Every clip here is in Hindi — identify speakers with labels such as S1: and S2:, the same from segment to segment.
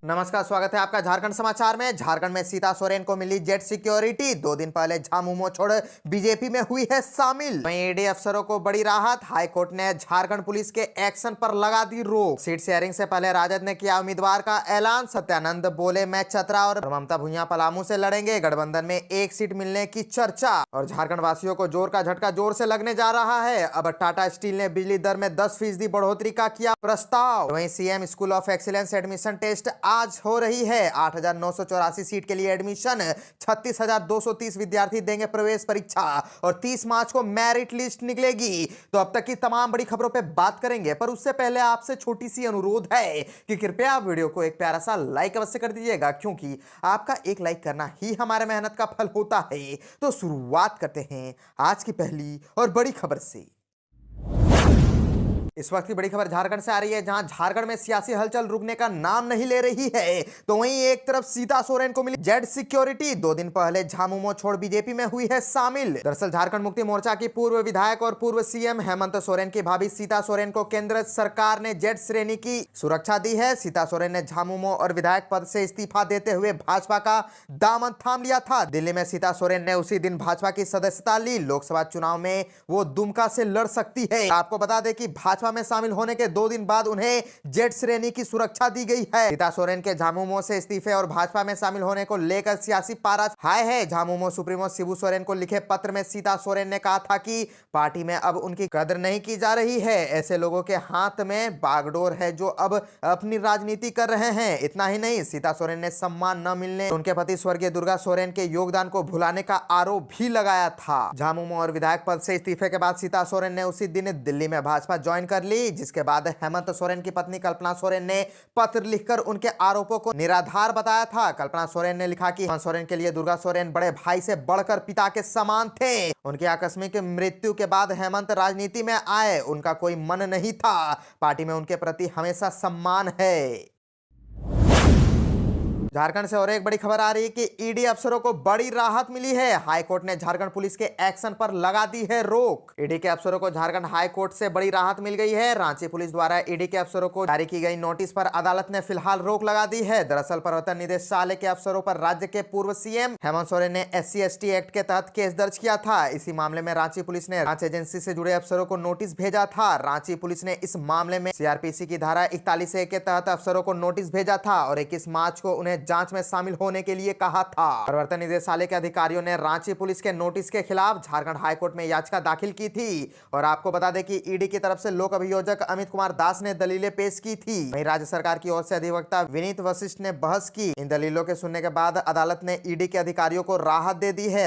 S1: नमस्कार, स्वागत है आपका झारखंड समाचार में। झारखंड में सीता सोरेन को मिली जेट सिक्योरिटी। 2 दिन पहले झामुमो छोड़ बीजेपी में हुई है शामिल। वहीं ईडी अफसरों को बड़ी राहत। हाईकोर्ट ने झारखंड पुलिस के एक्शन पर लगा दी रोक। सीट शेयरिंग से पहले राजद ने किया उम्मीदवार का ऐलान। सत्यानंद बोले मैं चतरा और ममता भुइयां पलामू से लड़ेंगे। गठबंधन में एक सीट मिलने की चर्चा। और झारखंड वासियों को जोर का झटका जोर से लगने जा रहा है। अब टाटा स्टील ने बिजली दर में 10% बढ़ोतरी का किया प्रस्ताव। वहीं CM school of excellence admission test आज हो रही है। 8,984 सीट के लिए एडमिशन। 36,230 विद्यार्थी देंगे प्रवेश परीक्षा और 30 मार्च को मेरिट लिस्ट निकलेगी। तो अब तक की तमाम बड़ी खबरों पे बात करेंगे, पर उससे पहले आपसे छोटी सी अनुरोध है कि कृपया आप वीडियो को एक प्यारा सा लाइक अवश्य कर दीजिएगा, क्योंकि आपका एक लाइक करना ही हमारे मेहनत का फल होता है। तो शुरुआत करते हैं आज की पहली और बड़ी खबर से। इस वक्त की बड़ी खबर झारखंड से आ रही है, जहां झारखंड में सियासी हलचल रुकने का नाम नहीं ले रही है। तो वहीं एक तरफ सीता सोरेन को मिली जेट सिक्योरिटी। 2 दिन पहले झामुमो छोड़ बीजेपी में हुई है शामिल। दरअसल झारखंड मुक्ति मोर्चा की पूर्व विधायक और पूर्व सीएम हेमंत सोरेन की भाभी सीता सोरेन को केंद्र सरकार ने जेट श्रेणी की सुरक्षा दी है। सीता सोरेन ने झामुमो और विधायक पद से इस्तीफा देते हुए भाजपा का दामन थाम लिया था। दिल्ली में सीता सोरेन ने उसी दिन भाजपा की सदस्यता ली। लोकसभा चुनाव में वो दुमका से लड़ सकती है। आपको बता दें कि भाजपा में शामिल होने के 2 दिन बाद उन्हें जेट श्रेणी की सुरक्षा दी गई है। सीता सोरेन के झामुमो से इस्तीफे और भाजपा में शामिल होने को लेकर सियासी पारा हाय है। झामुमो सुप्रीमो शिबू सोरेन को लिखे पत्र में सीता सोरेन ने कहा था कि पार्टी में अब उनकी कदर नहीं की जा रही है। ऐसे लोगों के हाथ में बागडोर है जो अब अपनी राजनीति कर रहे हैं। इतना ही नहीं, सीता सोरेन ने सम्मान न मिलने उनके पति स्वर्गीय दुर्गा सोरेन के योगदान को भुलाने का आरोप भी लगाया था। झामुमो और विधायक पद से इस्तीफे के बाद सीता सोरेन ने उसी दिन दिल्ली में भाजपा ज्वाइन कर ली, जिसके बाद हेमंत सोरेन की पत्नी कल्पना सोरेन ने पत्र लिखकर उनके आरोपों को निराधार बताया था। कल्पना सोरेन ने लिखा कि हेमंत सोरेन के लिए दुर्गा सोरेन बड़े भाई से बढ़कर पिता के समान थे। उनकी आकस्मिक मृत्यु के बाद हेमंत राजनीति में आए। उनका कोई मन नहीं था। पार्टी में उनके प्रति हमेशा सम्मान है। झारखंड से और एक बड़ी खबर आ रही है कि ईडी अफसरों को बड़ी राहत मिली है। हाईकोर्ट ने झारखंड पुलिस के एक्शन पर लगा दी है रोक। ईडी के अफसरों को झारखंड हाईकोर्ट से बड़ी राहत मिल गई है। रांची पुलिस द्वारा ईडी के अफसरों को जारी की गई नोटिस पर अदालत ने फिलहाल रोक लगा दी है। दरअसल प्रवर्तन निदेशालय के अफसरों पर राज्य के पूर्व सीएम हेमंत सोरेन ने SC/ST एक्ट के तहत केस दर्ज किया था। इसी मामले में रांची पुलिस ने रांची एजेंसी से जुड़े अफसरों को नोटिस भेजा था। रांची पुलिस ने इस मामले में CRPC की धारा 41A के तहत अफसरों को नोटिस भेजा था और 21 मार्च को उन्हें जांच में शामिल होने के लिए कहा था। प्रवर्तन निदेशालय के अधिकारियों ने रांची पुलिस के नोटिस के खिलाफ झारखंड हाईकोर्ट में याचिका दाखिल की थी। और आपको बता दें कि ईडी की तरफ से लोक अभियोजक अमित कुमार दास ने दलीलें पेश की थी। वहीं राज्य सरकार की ओर से अधिवक्ता विनीत वशिष्ठ ने बहस की। इन दलीलों के सुनने के बाद अदालत ने ईडी के अधिकारियों को राहत दे दी है।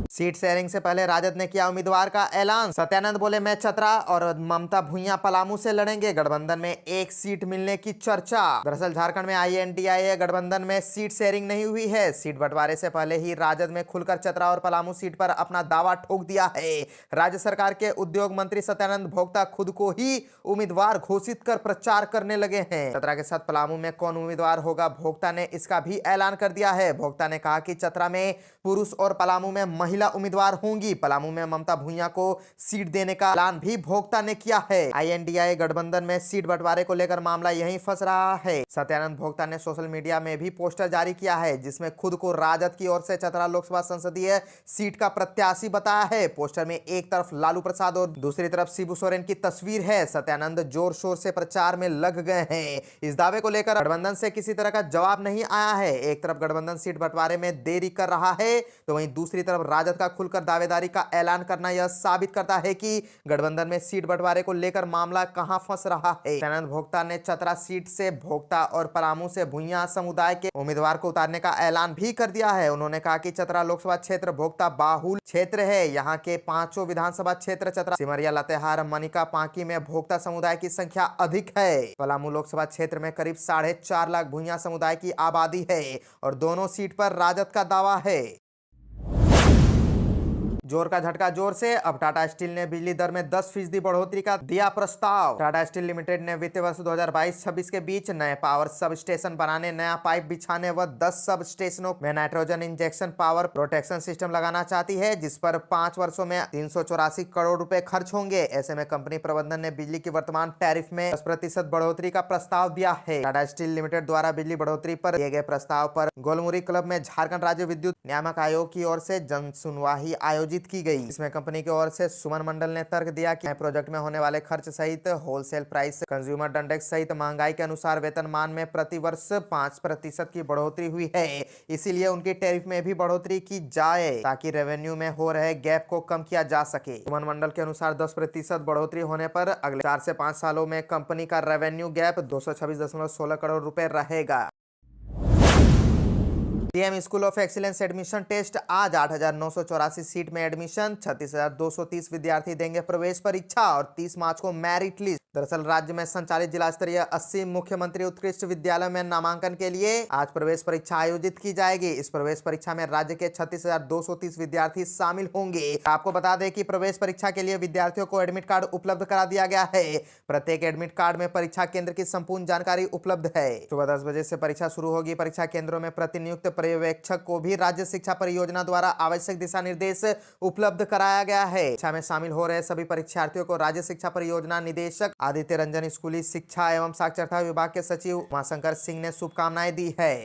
S1: सीट शेयरिंग से पहले राजद ने किया उम्मीदवार का ऐलान। सत्यानंद बोले मैं चतरा और ममता भुइयां पलामू से लड़ेंगे। गठबंधन में एक सीट मिलने की चर्चा। दरअसल झारखंड में INDIA गठबंधन में सीट शेयरिंग नहीं हुई है। सीट बंटवारे से पहले ही राजद में खुलकर चतरा और पलामू सीट पर अपना दावा ठोक दिया है। राज्य सरकार के उद्योग मंत्री सत्यानंद भोक्ता खुद को ही उम्मीदवार घोषित कर प्रचार करने लगे हैं। चतरा के साथ पलामू में कौन उम्मीदवार होगा, भोक्ता ने इसका भी ऐलान कर दिया है। भोक्ता ने कहा कि चतरा में पुरुष और पलामू में महिला उम्मीदवार होंगी। पलामू में ममता भुइयां को सीट देने का ऐलान भी भोक्ता ने किया है। INDIA गठबंधन में सीट बंटवारे को लेकर मामला यहीं फंस रहा है। सत्यानंद भोक्ता ने सोशल मीडिया में भी पोस्टर जारी किया है, जिसमें खुद को राजद की ओर से चतरा लोकसभा संसदीय सीट का प्रत्याशी बताया है। पोस्टर में एक तरफ लालू प्रसाद और दूसरी तरफ शिबू सोरेन की तस्वीर है। सत्यानंद जोर शोर से प्रचार में लग गए हैं। इस दावे को लेकर गठबंधन से किसी तरह का जवाब नहीं आया है। एक तरफ गठबंधन सीट बंटवारे में देरी कर रहा है, तो वहीं दूसरी तरफ राजद का खुलकर दावेदारी का ऐलान करना यह साबित करता है कि गठबंधन में सीट बंटवारे को लेकर मामला कहां फंस रहा है। सत्यानंद भोक्ता ने चतरा सीट से भोक्ता और पलामू से भुइयां समुदाय के उम्मीदवार को उतारने का ऐलान भी कर दिया है। उन्होंने कहा कि चतरा लोकसभा क्षेत्र भोक्ता बाहुल क्षेत्र है। यहाँ के 5 विधानसभा क्षेत्र चतरा, सिमरिया, लातेहार, मनिका, पांकी में भोक्ता समुदाय की संख्या अधिक है। पलामू लोकसभा क्षेत्र में करीब 4.5 लाख भुइयां समुदाय की आबादी है और दोनों सीट पर राजद का दावा है। जोर का झटका जोर से, अब टाटा स्टील ने बिजली दर में 10% बढ़ोतरी का दिया प्रस्ताव। टाटा स्टील लिमिटेड ने वित्तीय वर्ष 2022-26 के बीच नए पावर सब स्टेशन बनाने, नया पाइप बिछाने व 10 सब स्टेशनों में nitrogen injection power protection system लगाना चाहती है, जिस पर 5 वर्षों में 384 करोड़ रुपए खर्च होंगे। ऐसे में कंपनी प्रबंधन ने बिजली की वर्तमान टैरिफ में 10% बढ़ोतरी का प्रस्ताव दिया है। टाटा स्टील लिमिटेड द्वारा बिजली बढ़ोतरी पर दिए गए प्रस्ताव पर गोलमुरी क्लब में झारखंड राज्य विद्युत नियामक आयोग की ओर से जन सुनवाई आयोजित की गई। इसमें कंपनी की ओर से सुमन मंडल ने तर्क दिया कि प्रोजेक्ट में होने वाले खर्च सहित होलसेल प्राइस, कंज्यूमर इंडेक्स सहित महंगाई के अनुसार वेतनमान में प्रति वर्ष 5% की बढ़ोतरी हुई है। इसीलिए उनकी टैरिफ में भी बढ़ोतरी की जाए ताकि रेवेन्यू में हो रहे गैप को कम किया जा सके। सुमन मंडल के अनुसार 10% बढ़ोतरी होने पर अगले 4 से 5 सालों में कंपनी का रेवेन्यू गैप 226.16 करोड़ रुपए रहेगा। DM school of excellence admission test आज 8,984 सीट में एडमिशन, 36,230 विद्यार्थी देंगे प्रवेश परीक्षा और 30 मार्च को मेरिट लिस्ट। दरअसल राज्य में संचालित जिला स्तरीय 80 मुख्यमंत्री उत्कृष्ट विद्यालय में नामांकन के लिए आज प्रवेश परीक्षा आयोजित की जाएगी। इस प्रवेश परीक्षा में राज्य के 36,230 विद्यार्थी शामिल होंगे। आपको बता दें कि प्रवेश परीक्षा के लिए विद्यार्थियों को एडमिट कार्ड उपलब्ध करा दिया गया है। प्रत्येक एडमिट कार्ड में परीक्षा केंद्र की संपूर्ण जानकारी उपलब्ध है। सुबह 10 बजे से परीक्षा शुरू होगी। परीक्षा केंद्रों में प्रतिनियुक्त पर्यवेक्षक को भी राज्य शिक्षा परियोजना द्वारा आवश्यक दिशा निर्देश उपलब्ध कराया गया है। परीक्षा में शामिल हो रहे सभी परीक्षार्थियों को राज्य शिक्षा परियोजना निदेशक आदित्य रंजन, स्कूली शिक्षा एवं साक्षरता विभाग के सचिव उमाशंकर सिंह ने शुभकामनाएं दी है।